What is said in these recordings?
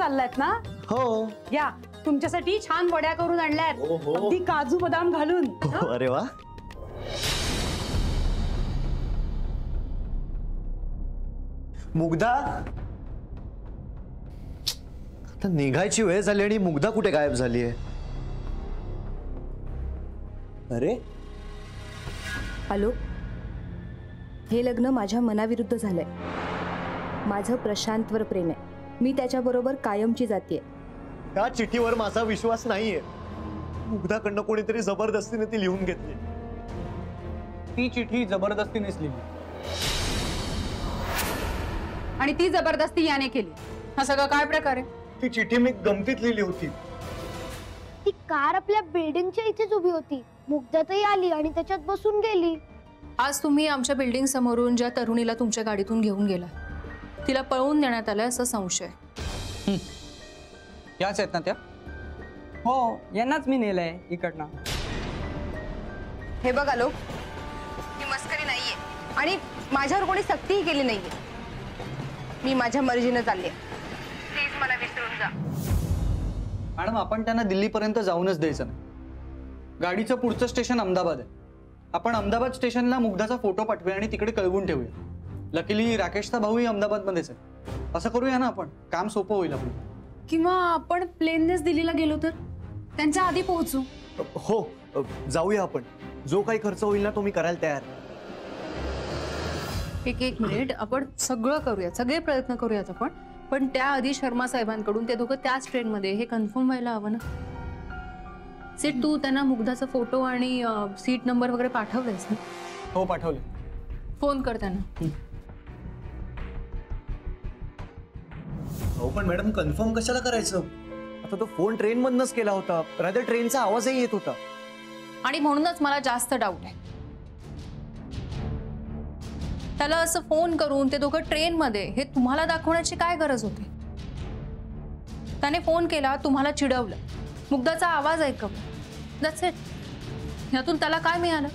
चाललायत ना? हो. या तुमच्यासाठी छान वड्या करून आणल्यात, अगदी काजू बदाम घालून. अरे वा. मुग्धा, आता निघायची वेळ झाली आणि मुग्धा कुठे गायब झालीये? अरे हॅलो, हे लग्न माझ्या मनाविरुद्ध झालंय. माझं प्रशांतवर प्रेम आहे. मी त्याच्याबरोबर कायमची जातीये. त्या चिठ्ठीवर माझा विश्वास नाहीये. मुग्धाकडनं कोणीतरी जबरदस्तीने ती लिहून घेतली. ती चिठ्ठी जबरदस्तीनेच लिहिली आणि ती जबरदस्ती याने केली. हा सगळं काय प्रकार आहे? ती चिठ्ठी मी गमतीत लिहिली होती. ती कार आपल्या बिल्डिंगच्या इथेच उभी होती. मुग्धाताई आली आणि त्याच्यात बसून गेली. आज तुम्ही आमच्या बिल्डिंग समोरून ज्या तरुणीला तुमच्या गाडीतून घेऊन गेला, तिला पळवून देण्यात आलाय असा संशय. याच आहेत ना त्या? हो, यांनाच मी नेलंय इकडनं. हे बघा लोक, ही मस्करी नाहीये आणि माझ्यावर कोणी सक्तीही केली नाहीये. मी माझ्या मर्जीने चालली आहे. प्लीज मला विसरून जा. मॅडम, आपण त्यांना दिल्लीपर्यंत जाऊनच द्यायचं नाही. गाडीचं पुढचं स्टेशन अहमदाबाद आहे. आपण अहमदाबाद स्टेशनला मुग्धाचा फोटो पाठवूया आणि तिकडे कळवून ठेवूया. लकीली राकेशचा भाऊही अहमदाबादमध्येच आहे. असं करूया ना आपण, काम सोपं होईल आपलं. किंवा आपण प्लेननेच दिल्लीला गेलो तर त्यांच्या आधी पोहोचू. हो, जाऊया आपण. जो काही खर्च होईल ना तो मी करायला तयार. एक मिनिट, आपण सगळं करूया, सगळे प्रयत्न करूयात आपण. पण त्याआधी शर्मा साहेबांकडून ते दोघं त्याच ट्रेनमध्ये हे कन्फर्म व्हायला हवं ना. सीट, तू त्यांना मुग्धाचा फोटो आणि सीट नंबर वगैरे पाठवलेस ना? हो, पाठवले. फोन कर त्यांना. हो, पण मॅडम कन्फर्म कशाला करायचं? आता तो फोन ट्रेन मधनच केला होता. रादर ट्रेनचा आवाजही येत होता. आणि म्हणूनच मला जास्त डाऊट आहे. त्याला असं फोन करून ते दोघं ट्रेनमध्ये हे तुम्हाला दाखवण्याची काय गरज होती? त्याने फोन केला, तुम्हाला चिडवलं, मुग्धाचा आवाज ऐकवला, दॅट्स इट. यातून त्याला काय मिळालं?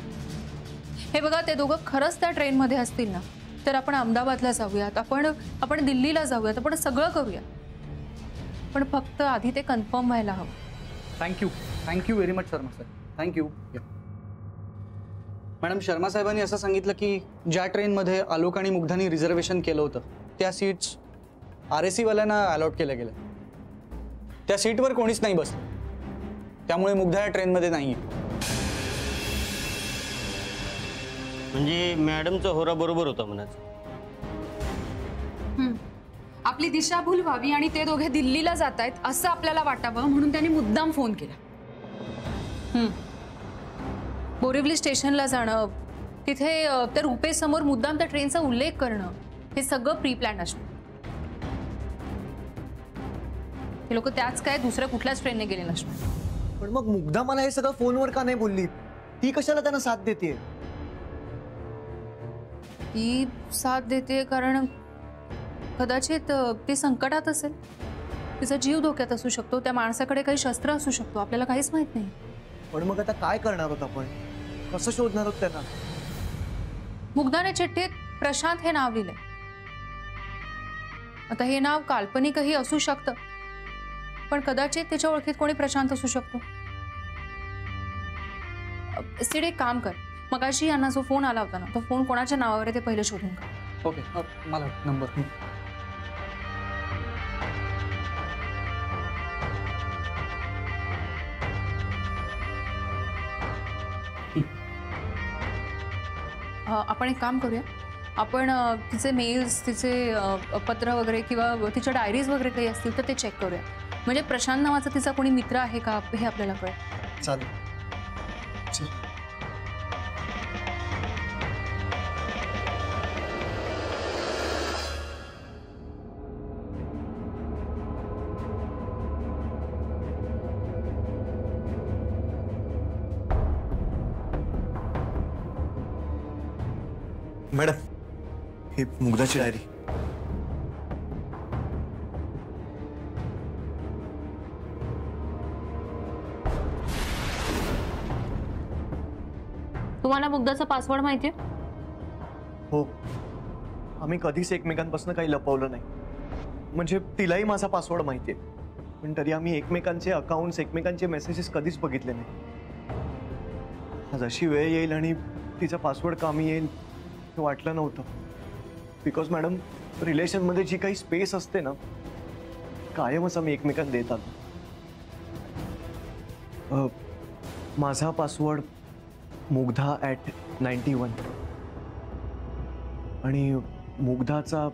हे बघा, ते दोघं खरंच त्या ट्रेनमध्ये असतील ना, तर आपण अहमदाबादला जाऊयात, आपण दिल्लीला जाऊयात, आपण सगळं करूया. पण फक्त आधी ते कन्फर्म व्हायला हवं. थँक्यू व्हेरी मच शर्मा साहेब. थँक्यू. मॅडम, शर्मा साहेबांनी असं सांगितलं की ज्या ट्रेनमध्ये आलोक आणि मुग्धानी रिझर्वेशन केलं होतं त्या सीट्स RAC वाल्यांना अलॉट केल्या गेल्या. त्या सीटवर कोणीच नाही बसलं. त्यामुळे मुग्धा या ट्रेनमध्ये नाही आहे. म्हणजे मॅडमचा होरा बरोबर होता म्हणायचं. आपली दिशाभूल व्हावी आणि ते दोघे दिल्लीला जात आहेत असं आपल्याला वाटावं म्हणून त्यांनी मुद्दाम फोन केला. बोरिवली स्टेशनला जाणं, तिथे त्या रुपेसमोर मुद्दाम त्या ट्रेनचा उल्लेख करणं, हे सगळं प्री प्लॅन असतं. हे लोक त्याच काय दुसऱ्या कुठल्याच ट्रेनने गेले नसणार. पण मग मुग्धा मला हे सगळं फोनवर का नाही बोलली? ती कशाला त्यांना साथ देते? ती साथ देते कारण कदाचित ती संकटात असेल. तिचा जीव धोक्यात असू शकतो. त्या माणसाकडे काही शस्त्र असू शकतो. आपल्याला काहीच माहित नाही. पण मग आता काय करणार आहोत आपण? कसं शोधणार आहोत त्यांना? मुग्धाने चिठ्ठीत प्रशांत हे नाव लिहिलंय. आता हे नाव काल्पनिकही असू शकतं, पण कदाचित त्याच्या ओळखीत कोणी प्रशांत असू शकतो. सिड, एक काम कर, मगाशी यांना जो फोन आला होता ना, तो फोन कोणाच्या नावावर आहे ते पहिले शोधून काढ. ओके, मला नंबर. आपण एक काम करूया, आपण तिचे मेल्स, तिचे पत्र वगैरे किंवा तिच्या डायरीज वगैरे काही असतील तर ते चेक करूया. म्हणजे प्रशांत नावाचा तिचा कोणी मित्र आहे का हे आपल्याला कळेल. चालेल. मॅडम, ही मुग्धाची डायरी. तुम्हाला मुग्धाचा पासवर्ड माहितीये? हो, आम्ही कधीच एकमेकांपासून काही लपवलं नाही. म्हणजे तिलाही माझा पासवर्ड माहिती आहे, पण तरी आम्ही एकमेकांचे अकाउंट्स, एकमेकांचे मेसेजेस कधीच बघितले नाही. जशी वेळ येईल आणि तिचा पासवर्ड कामी येईल हे वाटलं नव्हतं. बिकॉज मॅडम, रिलेशनमध्ये जी काही स्पेस असते ना, कायमच आम्ही एकमेकांना देत आलो. माझा पासवर्ड मुग्धा@91 आणि मुग्धाचा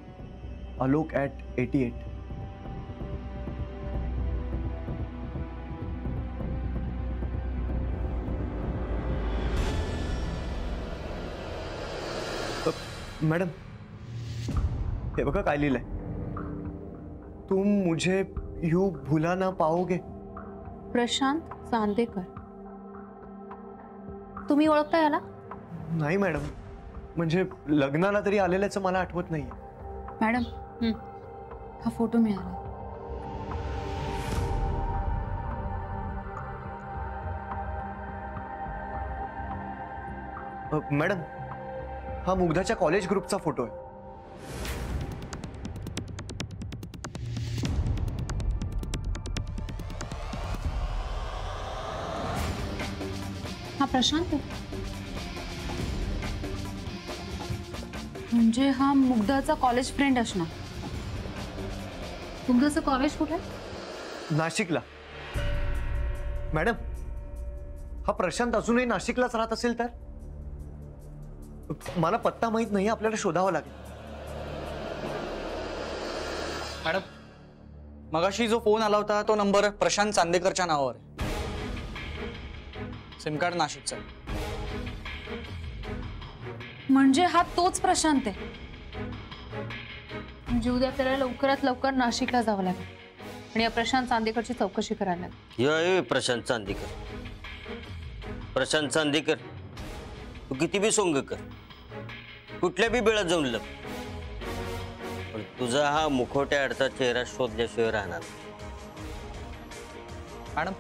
आलोक@88. मैडम, हे बघा काय लिहिलंय. तुम मुझे यूं भुला ना पाओगे. प्रशांत चांदेकर. तुम्ही ओळखता याला? नाही मॅडम, म्हणजे लग्नाला तरी आलेल्याचं मला आठवत नाहीये. मॅडम, हा फोटो मिळाला. मॅडम, हा मुग्धाच्या कॉलेज ग्रुपचा फोटो आहे. हा प्रशांत म्हणजे हा मुग्धाचा कॉलेज फ्रेंड असणार. मुग्धाचं कॉलेज कुठे? नाशिकला. मॅडम, हा प्रशांत अजूनही नाशिकलाच राहत असेल तर? मला पत्ता माहित नाही, आपल्याला शोधावं लागेल. मॅडम, मगाशी जो फोन आला होता तो नंबर प्रशांत चांदेकरच्या नावावर आहे. सिम कार्ड नाशिकचा. म्हणजे हा तोच प्रशांत आहे. म्हणजे उद्या आपल्याला लवकरात लवकर नाशिकला जावं लागेल आणि या प्रशांत चांदेकरची चौकशी करायला लागेल. ये प्रशांत चांदेकर. प्रशांत चांदेकर, तू किती बी सोंग कर, कुठल्या बी बेळात जाऊन लग, पण तुझा हा मुखवट्या आडचा चेहरा शोधल्याशिवाय राहणार. मॅडम,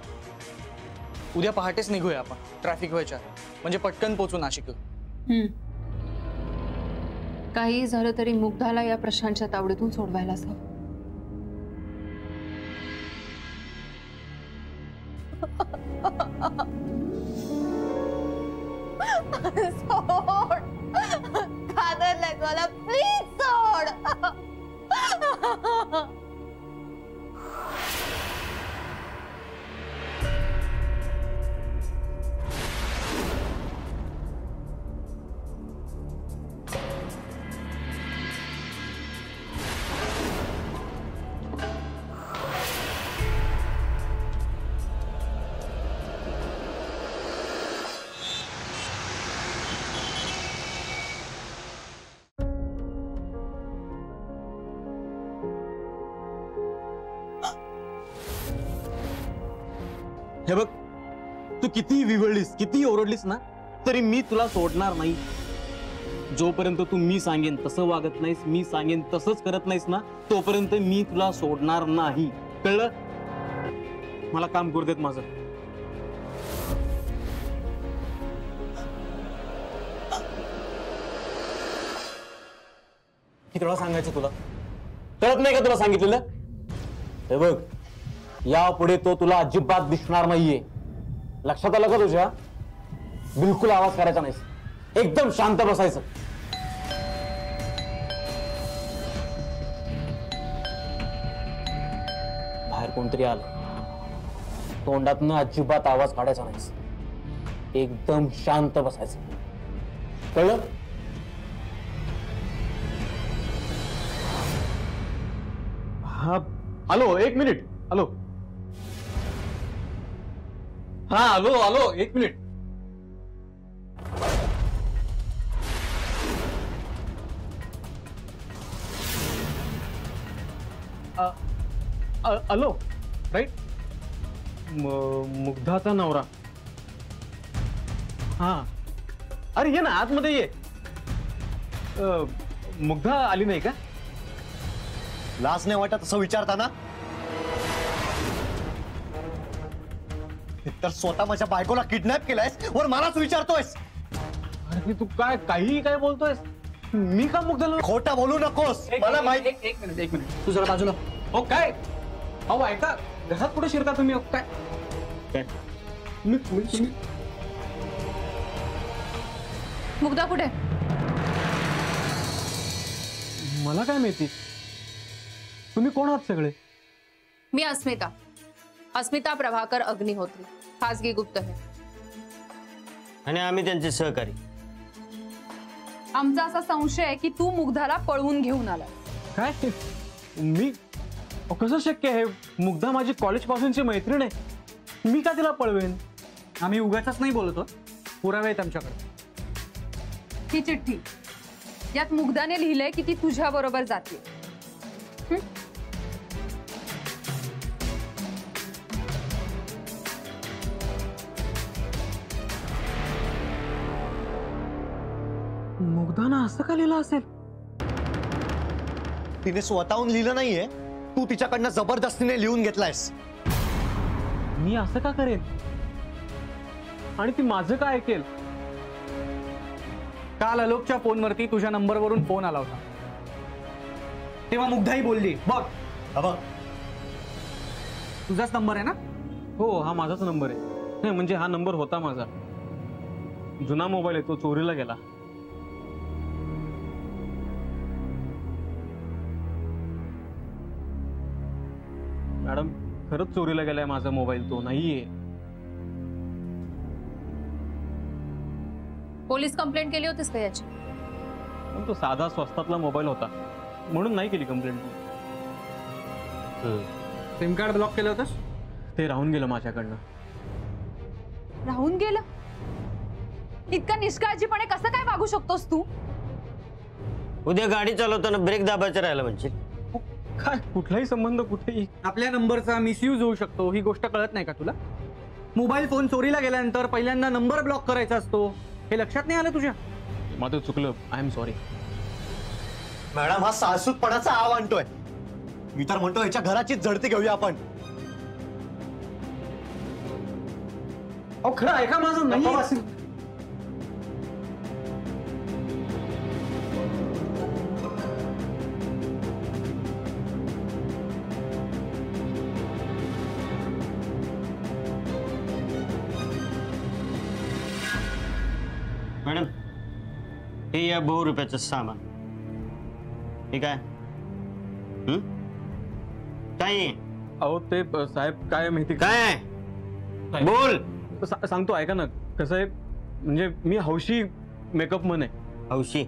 उद्या पहाटेच निघूया आपण, ट्रॅफिक व्हायच्या म्हणजे पटकन पोचू नाशिकला. काही झालं तरी मुग्धाला या प्रशांतच्या तावडीतून सोडवायलाच हवं. सोड, खादरलाय मला, प्लीज सोड. हे बघ, तू किती विवळलीस, किती ओरडलीस ना, तरी मी तुला सोडणार नाही. जोपर्यंत तू मी सांगेन तसं वागत नाहीस, मी सांगेन तसंच करत नाहीस ना, तोपर्यंत मी तुला सोडणार नाही. कळलं? मला काम करू देत माझं. किती वेळा सांगायचं तुला? कळत नाही का तुला सांगितलेलं? हे बघ, यापुढे तो तुला अजिबात दिसणार नाहीये. लक्षात आलं का तुझ्या? बिलकुल आवाज करायचा नाहीस, एकदम शांत बसायचं. बाहेर कोणतरी आलं, तोंडातनं अजिबात आवाज काढायचा नाहीस, एकदम शांत बसायचं. कळलं? हा, हॅलो, एक मिनिट. हॅलो, हा, आलो आलो, एक मिनिट. हॅलो, राईट, मुग्धाचा नवरा. हा, अरे ये ना आतमध्ये ये. मुग्धा आली नाही का? लाज नाही वाटत असं विचारताना? तर स्वतः माझ्या बायकोला किडनॅप केलायस, वर मलाच विचारतोयस. अरे तू काय काही काय बोलतोयस? मी का मुग्धाला? खोटा बोलू नकोस. मला माहिती. एक मिनिट, तू जरा बाजूला. ओ काय अहो ऐका, घरात कुठे शिरता तुम्ही? काय तुम्ही मुग्धा कुठे? मला काय माहिती, तुम्ही कोण आहात सगळे? मी अस्मिता प्रभाकर अग्निहोत्री, खासगी गुप्तहेर. आणि आम्ही त्यांचे सहकारी. आमचा असा संशय आहे की तू मुग्धाला पळवून घेऊन आला. काय मी कसं शक्य आहे? मुग्धा माझी कॉलेज पासूनची मैत्रीण आहे, मी का तिला पळवेन? आम्ही उगाच नाही बोलतो, पुरावे आहेत आमच्याकडे. ही चिठ्ठी, यात मुग्धाने लिहिलंय की ती तुझ्या बरोबर जाते. मुग्धानं असं का लिहिलं असेल? तिने स्वतःहून लिहिलं नाहीये, तू तिच्याकडनं जबरदस्तीने लिहून घेतलायस. मी असं का करेन? आणि ती माझं काय ऐकेल? काल आलोकच्या फोनवरती तुझ्या नंबरवरून फोन आला होता, तेव्हा मुग्धाही बोलली. बघ तुझाच नंबर आहे ना? हो, हा माझाच नंबर आहे. नाही म्हणजे हा नंबर होता माझा, जुना मोबाईल आहे, तो चोरीला गेला. मॅडम, खरंच चोरीला गेलाय माझा मोबाईल, तो नाहीये. पोलीस कंप्लेंट केली होतीस का याची? पण तो साधा स्वस्तातला मोबाईल होता म्हणून नाही केली कंप्लेंट. सिम कार्ड ब्लॉक केलं होतंस? ते राहून गेलं माझ्याकडनं. राहून गेलं? इतका निष्काळजीपणे कसं काय वागू शकतोस तू? उद्या गाडी चालवताना ब्रेक दाबायचं राहिलं म्हणजे काय? कुठलाही संबंध कुठेही? आपल्या नंबरचा मिसयूज होऊ शकतो, ही गोष्ट कळत नाही का तुला? मोबाईल फोन चोरीला गेल्यानंतर पहिल्यांदा नंबर ब्लॉक करायचा असतो, हे लक्षात नाही आलं तुझ्या? माझं चुकलं, आय एम सॉरी. मॅडम, हा सासूतपणाचा आव आणतोय. मी तर म्हणतो ह्याच्या घराचीच झडती घेऊया आपण. अहो खरं ऐका माझं. नाही मॅडम, हे या बहु रुपयाचं सामान. ठीक आहे? काय आहे? अहो ते साहेब काय माहिती काय आहे? बोल. सांगतो ऐका ना. कसं आहे म्हणजे मी हौशी मेकअप मन आहे. हौशी?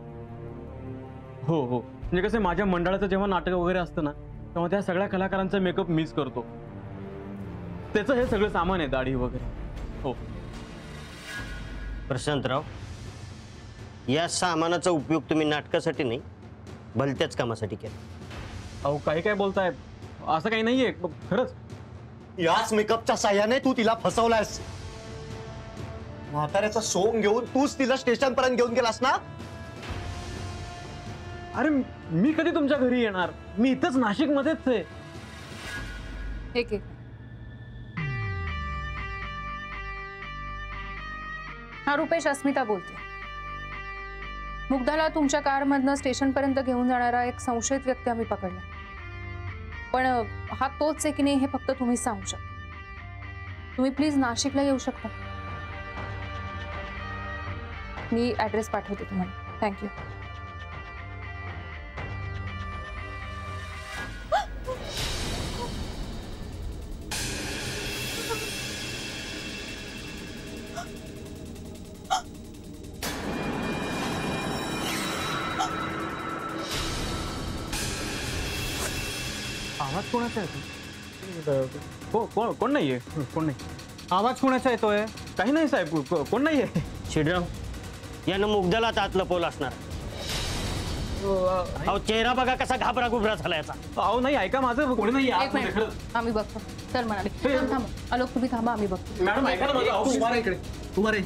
हो हो. म्हणजे कसं माझ्या मंडळाचं जेव्हा नाटक वगैरे असतं ना, तेव्हा त्या सगळ्या कलाकारांचा मेकअप मीच करतो. त्याचं हे सगळं सामान आहे, दाढी वगैरे. हो. प्रशांतराव, या सामानाचा उपयोग तुम्ही नाटकासाठी नाही, भलत्याच कामासाठी केला. अहो काही काय बोलताय, असं काही नाहीये खरंच. याच मेकअपच्या साह्याने तू तिला फसवलायस. म्हाताऱ्याचं सोंग घेऊन तूच तिला स्टेशन पर्यंत घेऊन गेलास ना? अरे मी कधी तुमच्या घरी येणार? मी इथंच नाशिक मध्येच आहे. एक एक. हा रुपेश, अस्मिता बोलते. मुग्धाला तुमच्या कारमधनं स्टेशनपर्यंत घेऊन जाणारा एक संशयित व्यक्ती आम्ही पकडला. पण हा तोच आहे की नाही हे फक्त तुम्हीच सांगू शकता. तुम्ही प्लीज नाशिकला येऊ शकता? मी ऍड्रेस पाठवते तुम्हाला. थँक्यू. आवाज कोणाचा आहे? कोण नाहीये? कोण नाही. आवाज कोणाचा येतोय? काही नाही साहेब, कोण नाहीये. शिडराव, यानं मुग्धाला आत लपवलं असणार. अहो चेहरा बघा कसा घाबरा गुबरा झाला याचा. अहो नाही, ऐका माझं, कोणी नाही. एक मिनिट, आम्ही बघतो. चल म्हणाले. थांबा आलोक, तुम्ही थांबा, आम्ही बघतो. मॅडम ऐका ना माझं. उभा रे इकडे, उभा रे.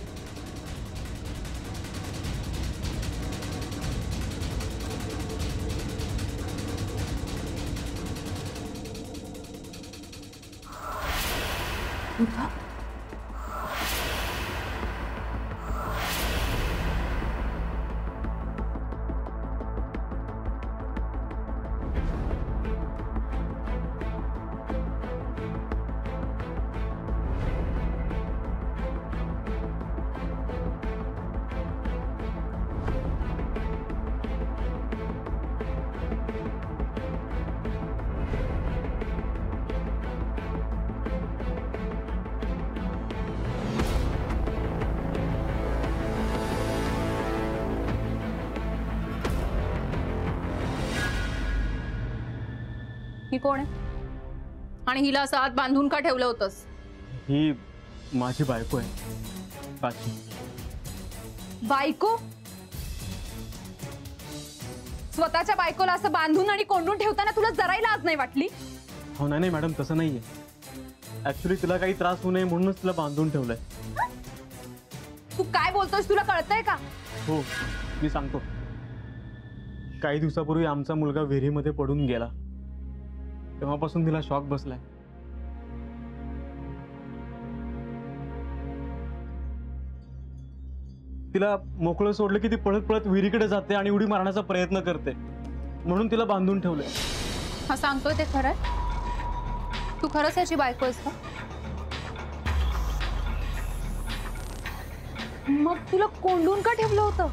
कोण आहे आणि हिला असं आत बांधून का ठेवलं होतंस? ही माझी बायको आहे प्राची. बायको? स्वतःच्या बायकोला असं बांधून आणि कोंडून ठेवताना तुला जराही लाज नाही वाटली? हो नाही मॅडम, तसं नाहीये. ऍक्च्युली तिला काही त्रास होऊ नये म्हणूनच तिला बांधून ठेवलंय. तू काय बोलतोयस, तुला कळतंय का? हो मी सांगतो. काही दिवसापूर्वी आमचा मुलगा विहिरीमध्ये पडून गेला, तेव्हापासून तिला शॉक बसलाय. तिला मोकळं सोडलं की ती पळत पळत विहिरीकडे जाते आणि उडी मारण्याचा प्रयत्न करते, म्हणून तिला बांधून ठेवलंय. हा सांगतोय ते खरंय? तू खरंच याची बायको आहेस का? मग तुला कोंडून का ठेवलं होतं?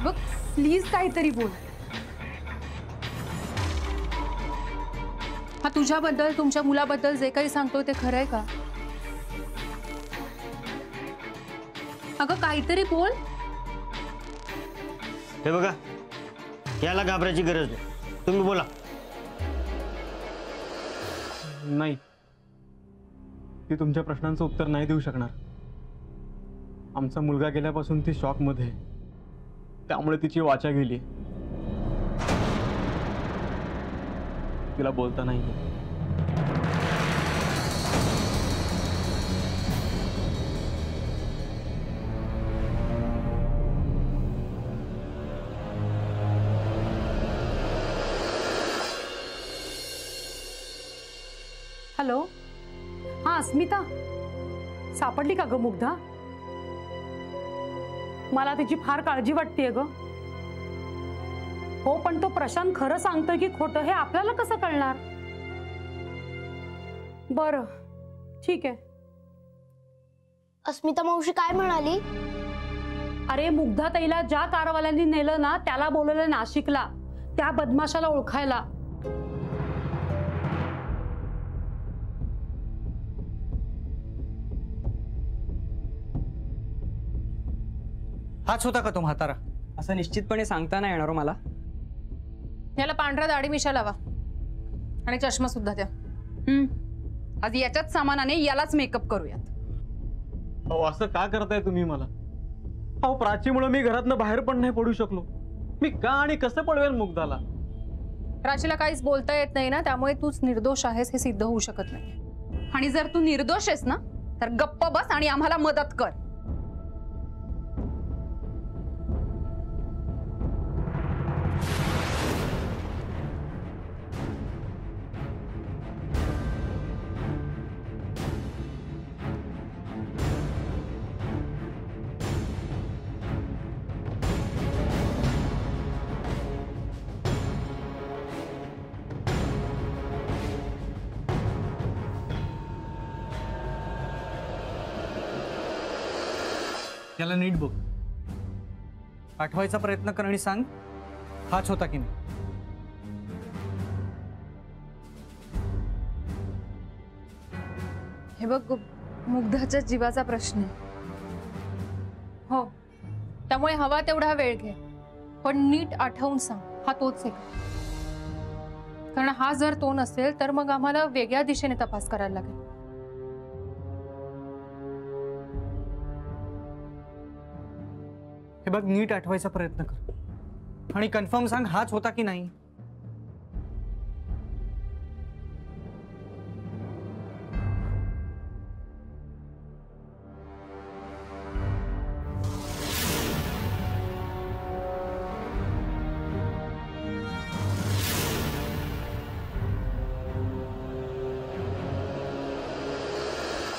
बघ प्लीज काहीतरी बोल. हा तुझ्याबद्दल, तुमच्या मुलाबद्दल जे काही सांगतोय ते खरंय का? अगं काहीतरी बोल. हे बघा, याला घाबरायची गरज नाही. तुम्ही बोला. नाही, ती तुमच्या प्रश्नांचं उत्तर नाही देऊ शकणार. आमचा मुलगा गेल्यापासून ती शॉक मध्ये आहे, त्यामुळे तिची वाचा गेली. तिला बोलता नाही. हॅलो, हा अस्मिता, सापडली का ग मुग्धा? मला तिची फार काळजी वाटतेय ग. हो पण तो प्रशांत खरं सांगतोय की खोटं हे आपल्याला कसं कळणार? बरं ठीक आहे. अस्मिता मावशी काय म्हणाली? अरे मुग्धा ताईला ज्या कारवाल्यांनी नेलं ना त्याला बोलवलं नाशिकला, त्या बदमाशाला ओळखायला. हाच होता का तो म्हातारा? असं निश्चितपणे सांगता नाही येणार मला. याला पांढरा दाढी मिशा लावा आणि चष्मा सुद्धा द्या. आज याच्याच सामानाने यालाच मेकअप करूयात. अहो असं का करताय तुम्ही मला? अहो प्राचीमुळे मी घरातनं बाहेर पण नाही पडू शकलो. मी का आणि कसं पळवेल मुग्धाला? प्राचीला काहीच बोलता येत नाही ना, त्यामुळे तूच निर्दोष आहेस हे सिद्ध होऊ शकत नाही. आणि जर तू निर्दोष आहेस ना तर गप्प बस आणि आम्हाला मदत कर. याला नीट बघ, आठवायचा प्रयत्न कर आणि सांग हाच होता की नाही. हे बघ, मुग्धाच्या जीवाचा प्रश्न आहे. हो, त्यामुळे हवा तेवढा वेळ घे, पण नीट आठवून सांग हा तोच आहे का? कारण हा जर तो नसेल तर मग आम्हाला वेगळ्या दिशेने तपास करायला लागेल. हे बघ, नीट आठवायचा प्रयत्न कर आणि कन्फर्म सांग हाच होता की नाही.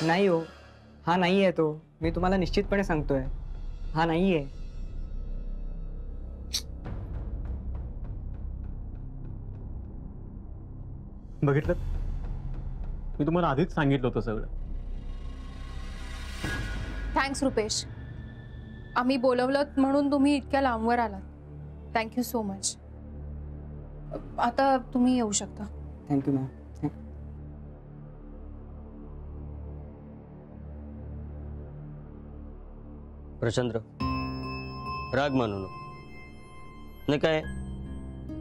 नाही हो, हा नाही आहे तो. मी तुम्हाला निश्चितपणे सांगतोय, हा नाही आहे. बघितलं, मी तुम्हाला आधीच सांगितलं होतं सगळं. थँक्स रुपेश, आम्ही बोलवलं म्हणून तुम्ही इतक्या लांबवर आलात. Thank you so much. आता तुम्ही येऊ शकता. Thank you ma'am. प्रचंद्र, राग मानू नको. नाही काय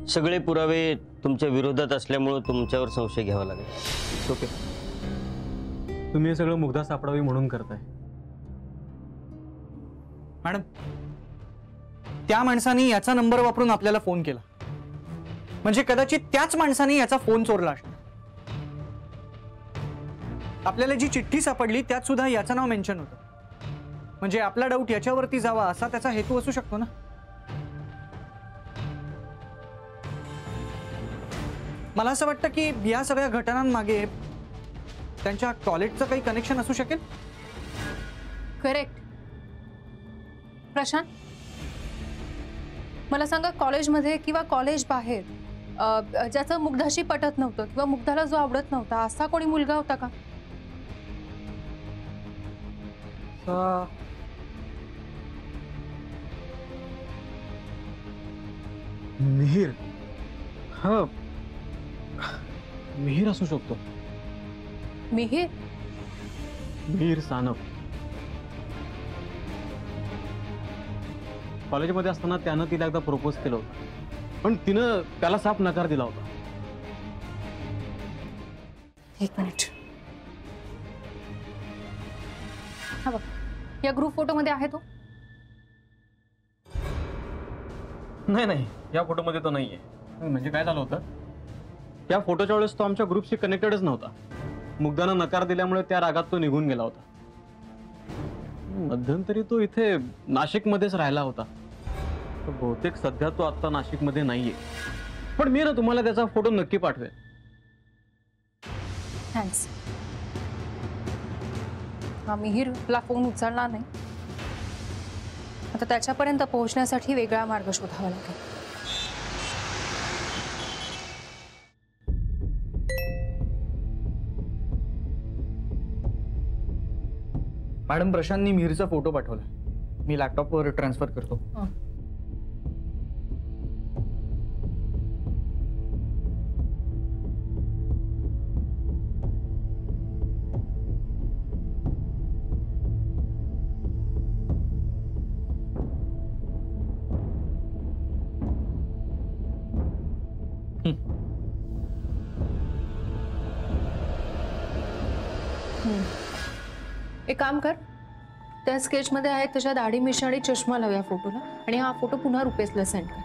सगळे पुरावे तुमच्या विरोधात असल्यामुळे तुमच्यावर संशय घ्यावा लागेल. ओके, तुम्ही हे सगळं मुग्धा सापडावी म्हणून करताय. मॅडम, त्या माणसाने याचा नंबर वापरून आपल्याला फोन केला, म्हणजे कदाचित त्याच माणसाने याचा फोन चोरला असणार. आपल्याला जी चिठ्ठी सापडली त्यात सुद्धा याचं नाव मेन्शन होतं, म्हणजे आपला डाऊट याच्यावरती जावा असा त्याचा हेतू असू शकतो ना. मला असं वाटतं की या सगळ्या घटनांमागे त्यांच्या टॉयलेटचं काही कनेक्शन असू शकेल. करेक्ट. प्रशांत, मला सांगा, कॉलेजमध्ये किंवा कॉलेज बाहेर ज्याचं मुग्धाशी पटत नव्हतं किंवा मुग्धाला जो आवडत नव्हता असा कोणी मुलगा होता का? मिहीर, हा मिहीर असू शकतो. मिहीर? मिहीर सानप. कॉलेजमध्ये असताना त्यानं तिला एकदा प्रपोज केलं होतं, पण तिनं त्याला साफ नकार दिला होता. एक मिनिट. हा बघ, या ग्रुप फोटोमध्ये आहे तो? नाही, या फोटोमध्ये तो नाहीये. म्हणजे काय झालं होतं, त्या फोटोच्या वेळेस तो आमच्या ग्रुपशी कनेक्टेडच नव्हता. मुग्धानं नकार दिल्यामुळे त्या रागात तो निघून गेला होता. मध्यंतरी तो इथे नाशिकमध्येच राहिला होता. बहुतेक सध्या तो आता नाशिकमध्ये नाहीये, पण मी ना तुम्हाला त्याचा फोटो नक्की पाठवेन. थँक्स. हा मिहीरला फोन उचलला नाही, आता त्याच्यापर्यंत पोहोचण्यासाठी वेगळा मार्ग शोधावा लागेल. मॅडम, प्रशांतनी मिहीरचा फोटो पाठवला, मी लॅपटॉपवर ट्रान्सफर करतो. एक काम कर, त्या स्केचमध्ये आहे त्याच्या दाढी मिशा आणि चष्मा लाव या फोटोला, आणि हा फोटो पुन्हा रुपेशला सेंड कर.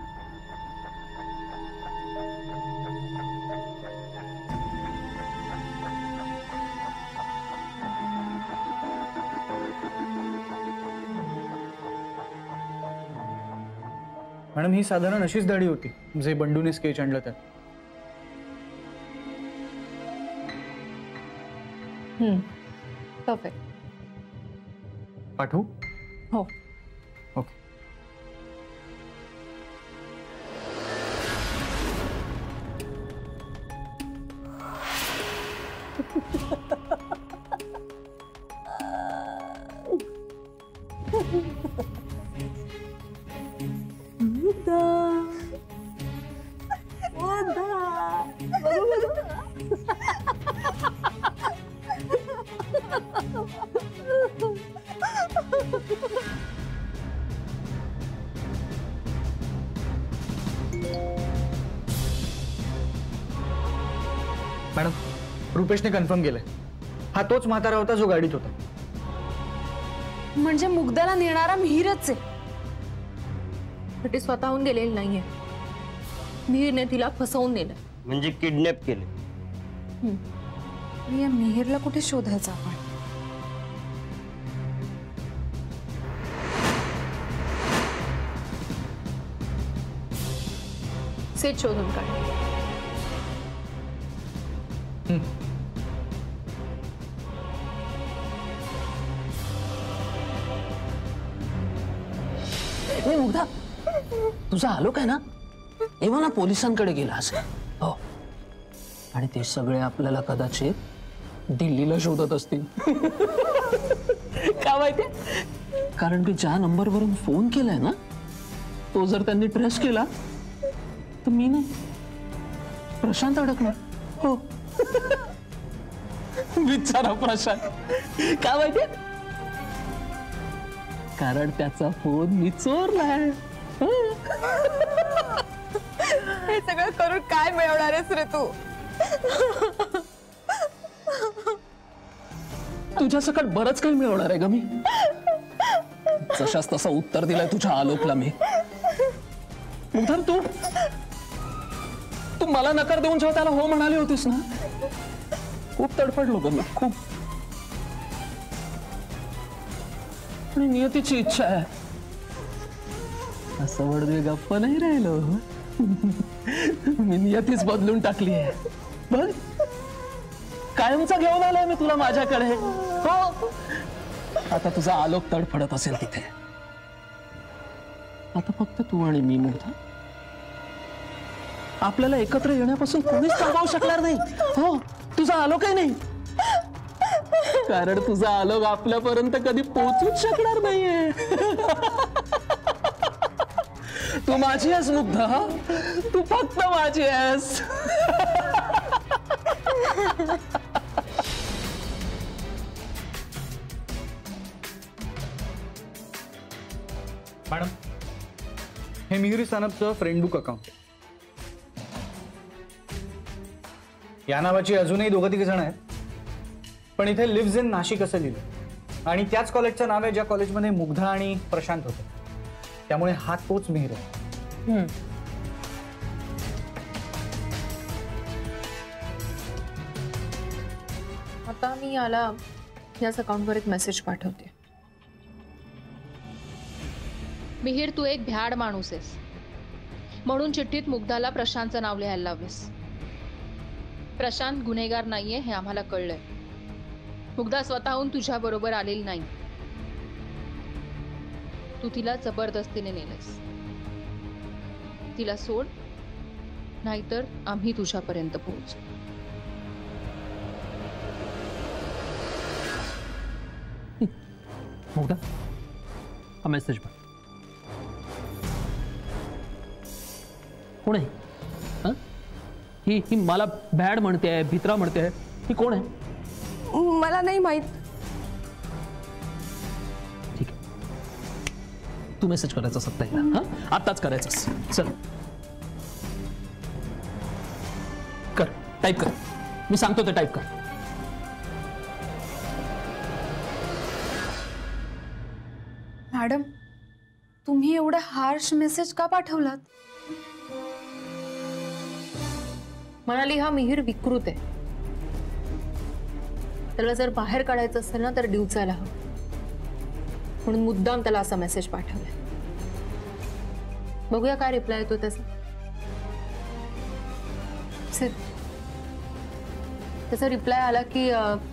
मॅडम, ही साधारण अशीच दाढी होती जे बंडूने स्केच आणलं त्यात. परफेक्ट. पाठवू? हो. ओके. मॅडम, रुपेशने कन्फर्म केलंय, हा तोच म्हातारा होता जो गाडीत होता. म्हणजे मुग्धाला नेणारा मिहीरच आहे. ती स्वतःहून गेलेली नाहीये, मिहीरने तिला फसवून नेलं, म्हणजे किडनॅप केले. या मिहीरला कुठे शोधायचं आपण? सेट शोधून काढ. मुग्धा, तुझा आलोक आहे ना, एव्हा ना पोलिसांकडे गेला असेल. हो, आणि ते सगळे आपल्याला कदाचित दिल्लीला शोधत असतील. का माहितीये? कारण की ज्या नंबरवरून फोन केलाय ना, तो जर त्यांनी ट्रेस केला तर मी नाही, प्रशांत अडकणार. हो. विचारा प्रशांत, का माहितीये? कारण त्याचा फोन मी चोरलाय. हे सगळं करून काय मिळवणार आहेस रे तू? तुझ्या सकट बरंच काही मिळवणार आहे ग मी. जशास तसं उत्तर दिलंय तुझ्या आलोकला मी. मुग्धा, तू मला नकार देऊन जेव्हा त्याला हो म्हणाली होतीस ना, खूप तडफडलो ग मी, खूप. आणि नियतीची इच्छा आहे, असं वडदे गप्प नाही राहिलो. मी नियतीच बदलून टाकली आहे. बघ, कायमचा घेऊन आलाय मी तुला माझ्याकडे. हो, आता तुझा आलोक तडफडत असेल तिथे. आता फक्त तू आणि मी मुग्धा. आपल्याला एकत्र येण्यापासून कोणीच थांबवू शकणार नाही. हो, तुझा आलोकही नाही, कारण तुझा आलोक आपल्यापर्यंत कधी पोहोचूच शकणार नाहीये. तू माझी आहेस मुग्धा, तू फक्त माझी आहेस. मॅडम, हे मिहिर सनपचं फ्रेंड बुक अकाउंट. या नावाची अजूनही 2-3 जण आहेत, पण इथे लिव्हज इन नाशिक असं लिहिलं. आणि त्याच कॉलेजचं नाव आहे ज्या कॉलेजमध्ये मुग्धा आणि प्रशांत होते. त्यामुळे हा तोच मिहिर आहे. आता मी याला याच अकाउंटवर एक मेसेज पाठवते. मिहिर, तू एक भ्याड माणूस आहेस म्हणून चिठ्ठीत मुग्धाला प्रशांतचं नाव लिहायला लावलेस. प्रशांत गुन्हेगार नाहीये हे आम्हाला कळलंय. मुग्धा स्वतःहून तुझ्या बरोबर आलेली नाही. तू तिला जबरदस्तीने नेलंस. तिला सोड, नाहीतर आम्ही तुझ्यापर्यंत पोहोचू. मुग्धा, हा मेसेज बघ. कोण आहे? हा? ही मला बॅड म्हणते, भित्रा म्हणते. ही कोण आहे? मला नाही माहित. ठीक आहे, तू मेसेज करायचा असत नाही. हा, आताच करायचंस. चल कर, टाईप कर. मी सांगतो ते टाईप कर. मॅडम, तुम्ही एवढा हार्श मेसेज का पाठवलात? म्हणाली हा मिहिर विकृत आहे, त्याला जर बाहेर काढायचं असेल ना तर डिवचायला हवं, म्हणून मुद्दाम त्याला असा मेसेज पाठवलाय. बघूया काय रिप्लाय येतो त्याचा. त्याचा रिप्लाय आला की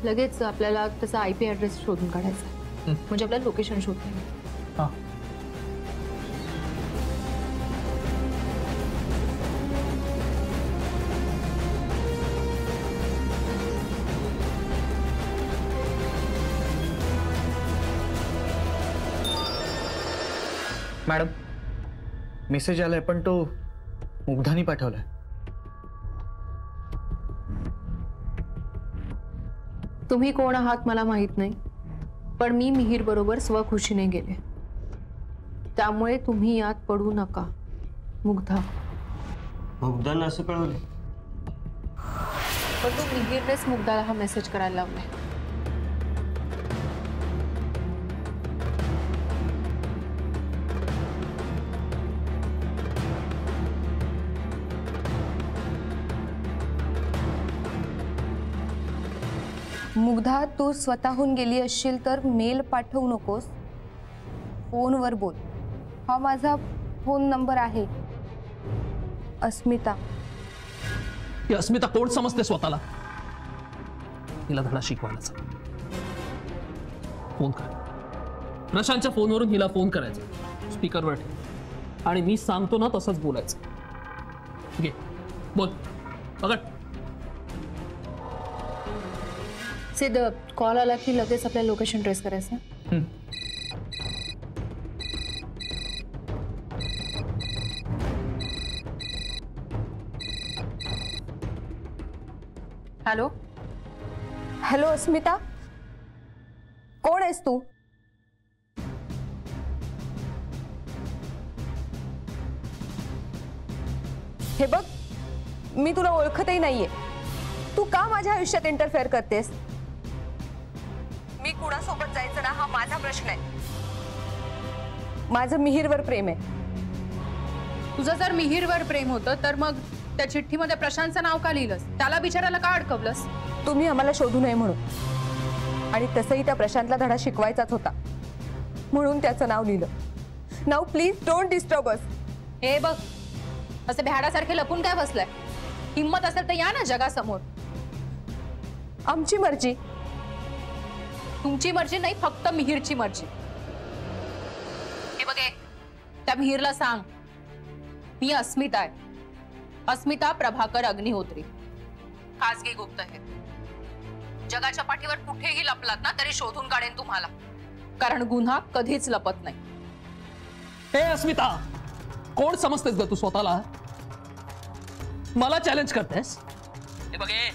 लगेच आपल्याला त्याचा IP ॲड्रेस शोधून काढायचा, म्हणजे आपल्याला लोकेशन शोधता येईल. मॅडम, मेसेज आलाय पण तो मुग्धानी पाठवलाय. तुम्ही कोण आहात मला माहित नाही, पण मी मिहिर बरोबर स्वखुशीने गेले, त्यामुळे तुम्ही यात पडू नका. मुग्धा. मुग्धानं असं कळवलं? पण तू मिहिरनेच मुग्धाला हा मेसेज करायला लावलाय. मुग्धा, तू स्वतःहून गेली असशील तर मेल पाठवू नकोस, फोनवर बोल. हा माझा फोन नंबर आहे. अस्मिता. ही अस्मिता कोण समजते स्वतःला? हिला धडा शिकवायचा. फोन कर. प्रशांतच्या फोनवरून हिला फोन करायचा, स्पीकरवर ठेव, आणि मी सांगतो ना तसंच बोलायचं. घे, बोल. पकड. सिद्ध, कॉल आला की लगेच आपल्याला लोकेशन ट्रेस करायचं. हॅलो. हॅलो अस्मिता, कोण आहेस तू? हे बघ, मी तुला ओळखतही नाहीये. तू का माझ्या आयुष्यात इंटरफेअर करतेस? मी कुणासोबत जायचं ना हा माझा प्रश्न आहे. माझं मिहीरवर प्रेम आहे. तुझं जर मिहीरवर प्रेम होतं तर मग त्या चिठ्ठीमध्ये प्रशांतचं नाव का लिहिलंस? त्याला बिचारायला का अडकवलंस? तुम्ही आम्हाला शोधू नये म्हणून, आणि तसंही त्या प्रशांतला धडा शिकवायचाच होता म्हणून त्याचं नाव लिहिलं. नाव प्लीज डोंट डिस्टर्ब अस. हे बघ, असे भ्याडासारखे लपून काय बसलाय? हिम्मत असेल तर या ना जगासमोर. आमची मर्जी. तुमची मर्जी नाही, फक्त मिहीरची मर्जी. हे बघे, त्या मिहीरला सांग मी अस्मिता आहे, अस्मिता प्रभाकर अग्निहोत्री, खासगी गुप्तहेर. जगाच्या पाठीवर कुठेही लपलात ना तरी शोधून काढेन तुम्हाला, कारण गुन्हा कधीच लपत नाही. हे अस्मिता, कोण समजतेस ग तू स्वतःला? मला चॅलेंज करतेस? हे बघे,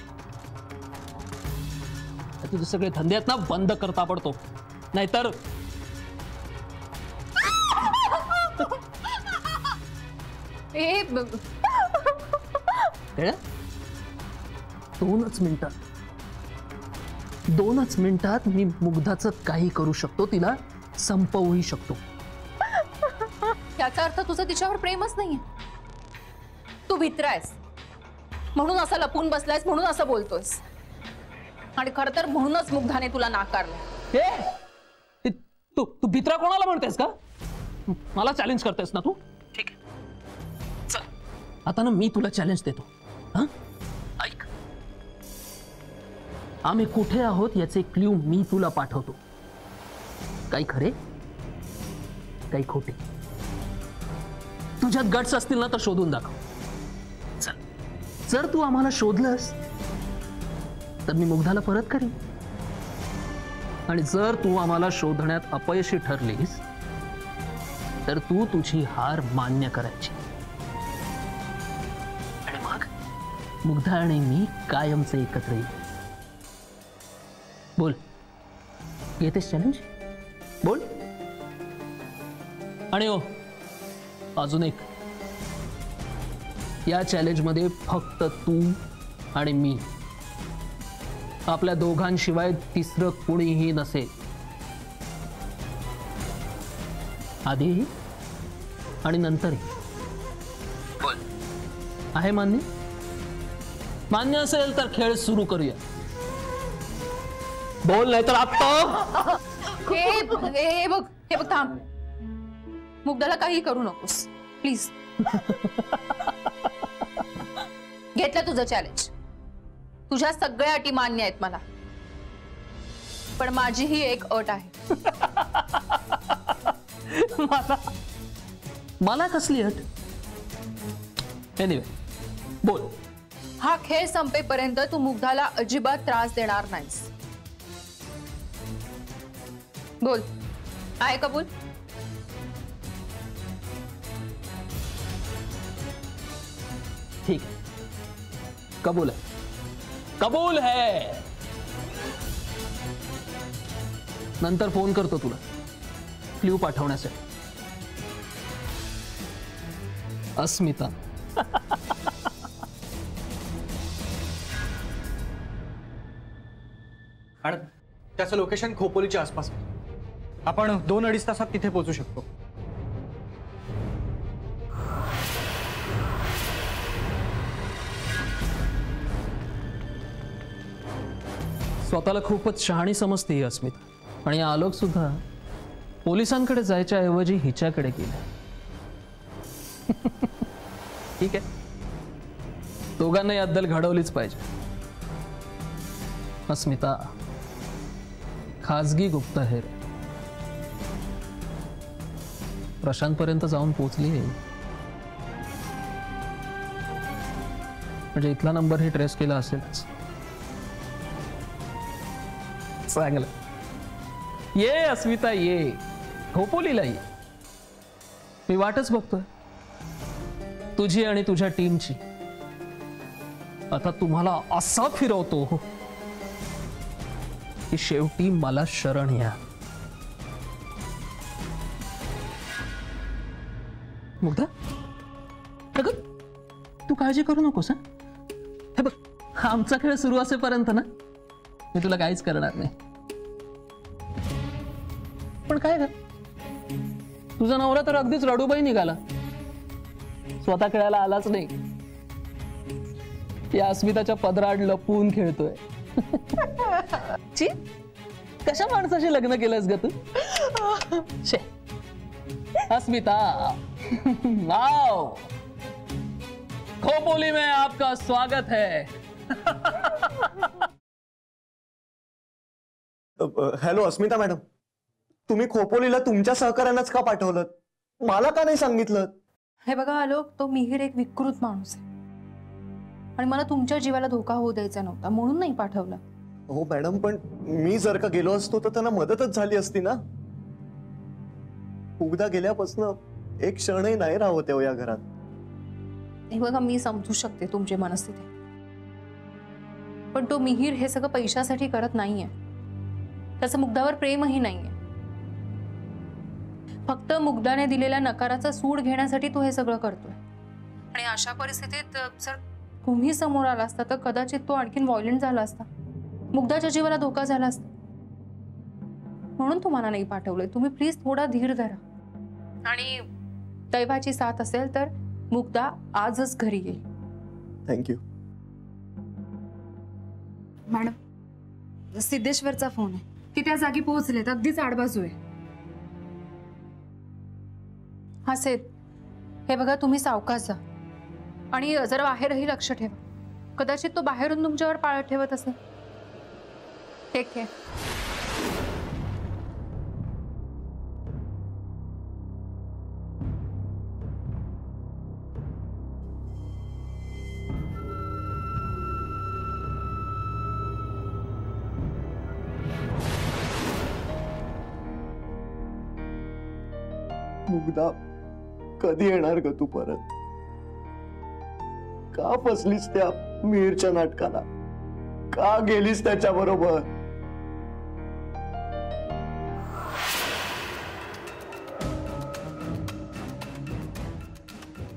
तुझे सगळे धंदे आहेत ना बंद करता पडतो, नाहीतर दोनच मिनिटात मी मुग्धाचं काही करू शकतो, तिला संपवूही शकतो. याचा अर्थ तुझं तिच्यावर प्रेमच नाहीये. तू भित्रायस म्हणून असं लपून बसलायस, म्हणून असं बोलतोयस. आणि खर तर म्हणूनच मुग्धाने तुला नाकारलं. तू भित्रा कोणाला म्हणतेस का? मला चॅलेंज करतेस ना तू? ठीक आहे, चल आता ना मी तुला चॅलेंज देतो. ऐक, आम्ही कुठे आहोत याचे क्ल्यू मी तुला पाठवतो. काही खरे, काही खोटे. तुझ्यात गट्स असतील ना तर शोधून दाखव. चल, जर तू आम्हाला शोधलंस तर मी मुग्धाला परत करीन, आणि जर तू आम्हाला शोधण्यात अपयशी ठरलीस तर तू तुझी हार मान्य करायची, आणि मग मुग्धा आणि मी कायमचे एकत्र येऊ. बोल, घेतेस चॅलेंज? बोल. आणि हो, अजून एक, या चॅलेंज मध्ये फक्त तू आणि मी, आपल्या दोघांशिवाय तिसरं कुणीही नसेल. आधीही आणि नंतरही. बोल, आहे मान्य? मान्य असेल तर खेळ सुरू करूया. बोल, नाही तर आता. हे बघ, थांब. मुग्धाला काही करू नकोस प्लीज. घेतलं तुझं चॅलेंज. तुझ्या सगळ्या अटी मान्य आहेत मला, पण माझीही एक अट आहे. मला कसली अट? एनिवे, बोल. हा खेळ संपेपर्यंत तू मुग्धाला अजिबात त्रास देणार नाहीस. बोल, आहे कबूल? ठीक है, कबूल है, कबूल है. नंतर फोन करतो तुला क्ल्यू पाठवण्यासाठी. अस्मिता. आणि त्याचं लोकेशन खोपोलीच्या आसपास आहे. आपण 2-2.5 तासात तिथे पोहोचू शकतो. स्वतःला खूपच शहाणी समजते ही अस्मिता, आणि आलोक सुद्धा पोलिसांकडे जायच्या ऐवजी हिच्याकडे गेला. ठीक आहे, दोघांना ही अद्दल घडवलीच पाहिजे. अस्मिता खासगी गुप्तहेर प्रशांत पर्यंत जाऊन पोहोचली आहे, म्हणजे इथला नंबर ही ट्रेस केला असेलच. चांगलं. ये अस्मिता, ये खोपोलीला ये. मी वाटच बघतोय तुझी आणि तुझ्या टीमची. आता तुम्हाला असा फिरवतो की शेवटी मला शरण या. मुग्धा, तू काळजी करू नकोस. हे बघ, आमचा खेळ सुरू असेपर्यंत ना मी तुला काहीच करणार नाही. पण काय कर, तुझा नवरा तर अगदीच रडूबाई निघाला, स्वतः खेळायला आलाच नाही. या अस्मिताच्या पदराड लपून खेळतोय. ची, कशा माणसाशी लग्न केलंस ग तू? शे, अस्मिता आओ, खोपोली में आपका स्वागत है. हॅलो अस्मिता मॅडम, तुम्ही खोपोलीला तुमच्या सहकार्यानंच का पाठवलं? मला का नाही सांगितलं? हे बघा आलोक, तो मिहीर एक विकृत माणूस आहे आणि मला तुमच्या जीवाला धोका होऊ द्यायचा नव्हता म्हणून नाही पाठवलं. हो मॅडम, पण मी जर का गेलो असतो तर त्यांना मदतच झाली असती ना. उगदा गेल्यापासून एक क्षणही नाही राहत या घरात. हे बघा, मी समजू शकते तुमची मनस्थिती, पण तो मिहीर हे सगळं पैशासाठी करत नाहीये. त्याचं मुग्धावर प्रेमही नाहीये. फक्त मुग्धाने दिलेल्या नकाराचा सूड घेण्यासाठी तो हे सगळं करतोय. आणि अशा परिस्थितीत जर तुम्ही समोर आला असता तर कदाचित तो आणखीन व्हायलेंट झाला असता, मुग्धाच्या जीवाला धोका झाला असता. म्हणून तुम्हाला नाही पाठवलंय. तुम्ही प्लीज थोडा धीर धरा आणि दैवाची साथ असेल तर मुग्धा आजच घरी येईल. Thank you madam. सिद्धेश्वरचा फोन आहे. ते त्या जागी पोहोचलेत, अगदीच आडबाजू आहे. हा सेत, हे बघा, तुम्ही सावकाश जा आणि जरा बाहेरही लक्ष ठेवा. कदाचित तो बाहेरून तुमच्यावर पाळत ठेवत असेल. Take care. मुग्धा, कधी येणार ग तू परत? का फसलीस त्या मिहीरच्या नाटकाला? का गेलीस त्याच्या बरोबर?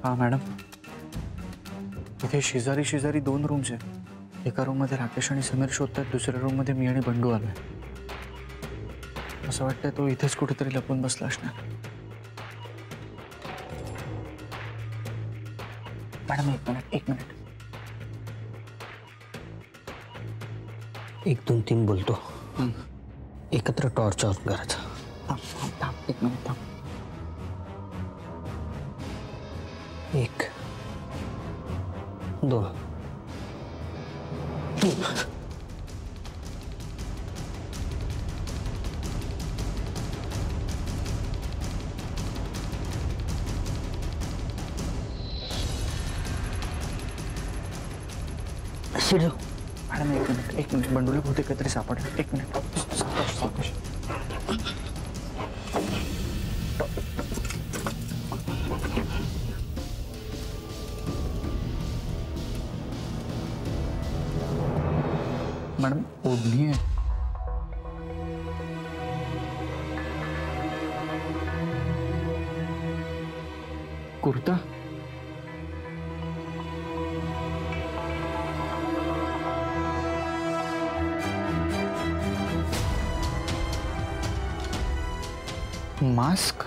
हा मॅडम, इथे शेजारी शेजारी 2 रूम्स आहेत. एका रूम मध्ये राकेश आणि समीर शोधतात, दुसऱ्या रूम मध्ये मी आणि बंडू आलोय. असं वाटतंय तो इथेच कुठेतरी लपून बसला असणार. मॅडम एक मिनिट. 1 2 3 बोलतो. एकत्र टॉर्च ऑन करायचा. थांब 1 मिनिट थांब. 1 2 3. मॅडम एक मिनिट बंडूला बहुतेक काहीतरी सापडलं. 1 मिनिट. सावकाश. मॅडम ओढणी आहे. कुर्ता. मास्क.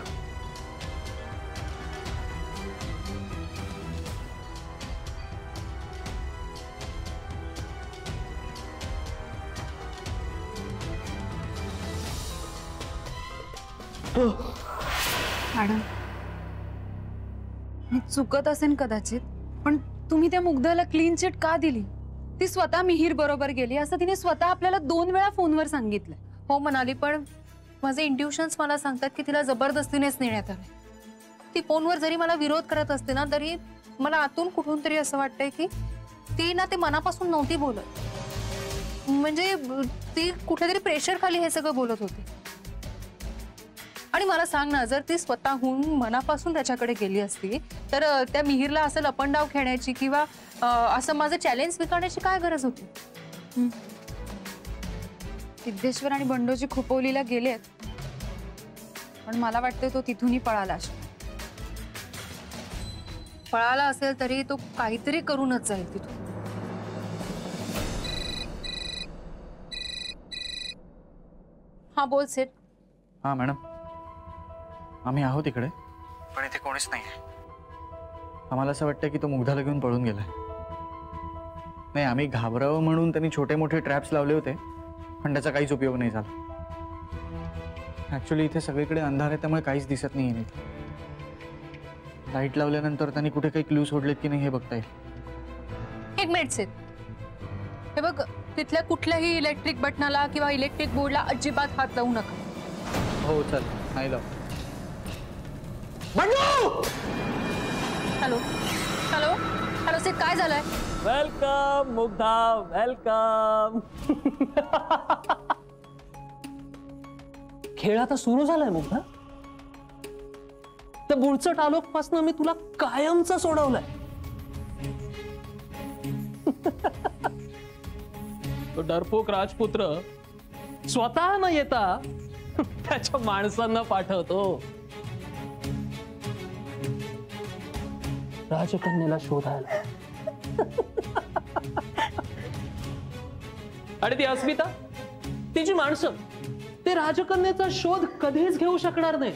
मॅडम, मी चुकत असेल कदाचित, पण तुम्ही त्या मुग्धाला क्लीन चिट का दिली? ती स्वतः मिहीर बरोबर गेली असं तिने स्वतः आपल्याला 2 वेळा फोनवर सांगितलं. हो म्हणाली, पण माझे इंट्युशन्स मला सांगतात की तिला जबरदस्तीनेच नेण्यात आले. ती फोनवर जरी मला विरोध करत असते ना, तरी मला आतून कुठून तरी असं वाटतंय की ती ना ते मनापासून नव्हती बोलत. म्हणजे ती कुठेतरी प्रेशर खाली हे सगळं बोलत होती. आणि मला सांग ना, जर ती स्वतःहून मनापासून त्याच्याकडे गेली असती तर त्या मिहीरला असं लपंडाव खेळण्याची किंवा असं माझं चॅलेंज स्वीकारण्याची काय गरज होती? सिद्धेश्वर आणि बंडोजी खोपोलीला गेलेत, पण मला वाटतं तो तिथूनही पळाला असेल. पळाला असेल तरी तो काहीतरी करूनच जाईल तिथून. हा बोल सेठ. हा मॅडम, आम्ही आहोत इकडे, पण इथे कोणीच नाही. आम्हाला असं वाटतं की तो मुग्धाला घेऊन पळून गेलाय. नाही, आम्ही घाबरावं म्हणून त्यांनी छोटे मोठे ट्रॅप्स लावले होते, पण त्याचा काहीच उपयोग नाही झाला. ऍक्च्युली इथे सगळीकडे अंधार आहे, त्यामुळे काहीच दिसत नाही. लाईट लावल्यानंतर त्यांनी कुठे काही क्लू सोडलेत की नाही हे बघता येईल. एक मिनिट सेठ, हे बघ, तिथल्या कुठल्याही इलेक्ट्रिक बटनाला किंवा इलेक्ट्रिक बोर्डला अजिबात हात लावू नका. हो चल, नाही लाव. हॅलो हॅलो हॅलो सेठ, काय झालंय? Welcome Mugdha, welcome. खेळ आता सुरू झालाय मुग्धा. त्या बुळचट आलोक पासून मी तुला कायमचा सोडवलाय. तो डरपोक राजपुत्र स्वतः न येता त्याच्या माणसांना पाठवतो राजकन्याला शोधायला. आणि ती अस्मिता, तिची माणसं, ते राजकन्याचा शोध कधीच घेऊ शकणार नाही,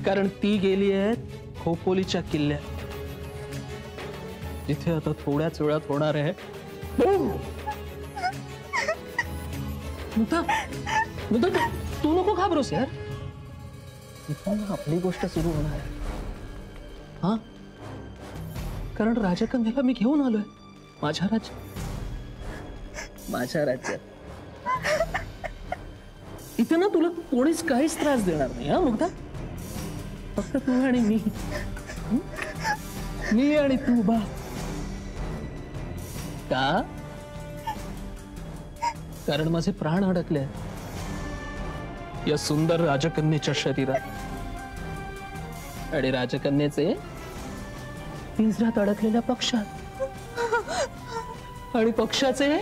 कारण ती गेली आहे खोपोलीच्या किल्ल्यात, जिथे आता थोड्याच वेळात होणार आहे. तू नको घाबरूस यार, इथून आपली गोष्ट सुरू होणार आहे. हा, कारण राजकन्याला मी घेऊन आलोय माझ्या राज्यात. इथे ना तुला कोणीच काहीच त्रास देणार नाही. हा मुग्धा, फक्त तू आणि मी आणि तू बा. का? कारण माझे प्राण अडकले या सुंदर राजकन्येच्या शरीरात, आणि राजकन्येचे पिंजऱ्यात अडकलेल्या पक्षात, आणि पक्षाचे